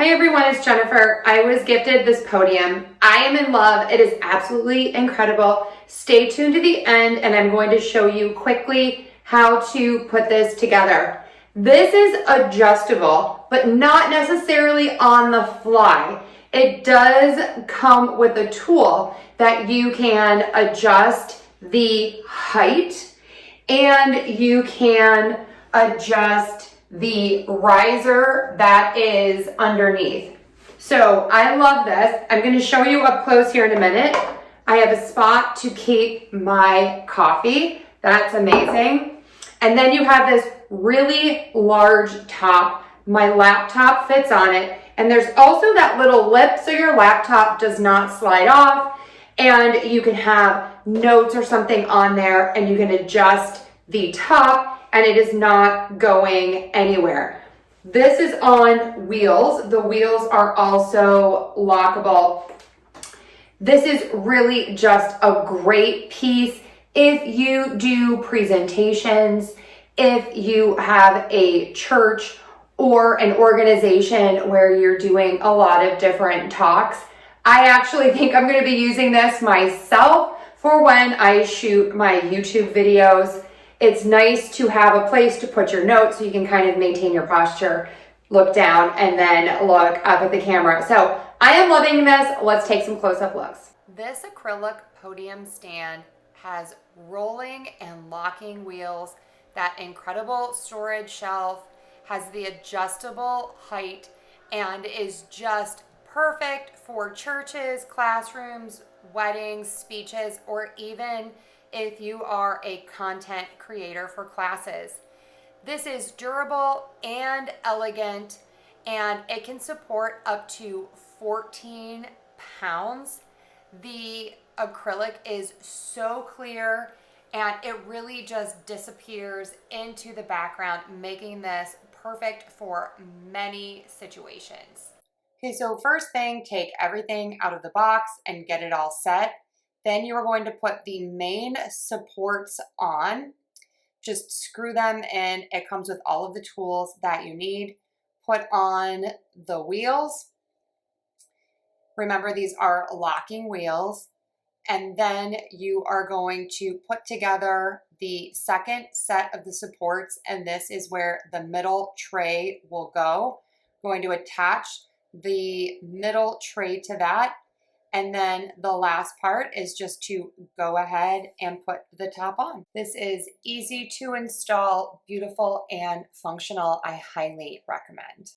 Hey everyone, it's Jennifer. I was gifted this podium. I am in love. It is absolutely incredible. Stay tuned to the end and I'm going to show you quickly how to put this together. This is adjustable, but not necessarily on the fly. It does come with a tool that you can adjust the height and you can adjust the riser that is underneath. So I love this. I'm going to show you up close here in a minute. I have a spot to keep my coffee. That's amazing. And then you have this really large top. My laptop fits on it. And there's also that little lip so your laptop does not slide off. And you can have notes or something on there and you can adjust the top and it is not going anywhere. This is on wheels. The wheels are also lockable. This is really just a great piece if you do presentations, if you have a church or an organization where you're doing a lot of different talks. I actually think I'm going to be using this myself for when I shoot my YouTube videos. It's nice to have a place to put your notes so you can kind of maintain your posture, look down, and then look up at the camera. So I am loving this. Let's take some close-up looks. This acrylic podium stand has rolling and locking wheels, that incredible storage shelf, has the adjustable height, and is just perfect for churches, classrooms, weddings, speeches, or even if you are a content creator for classes. This is durable and elegant, and it can support up to 14 pounds. The acrylic is so clear and it really just disappears into the background, making this perfect for many situations. Okay, so first thing, take everything out of the box and get it all set. Then you are going to put the main supports on. Just screw them in. It comes with all of the tools that you need. Put on the wheels. Remember, these are locking wheels. And then you are going to put together the second set of the supports. And this is where the middle tray will go. I'm going to attach the middle tray to that. And then the last part is just to go ahead and put the top on. This is easy to install, beautiful and functional. I highly recommend.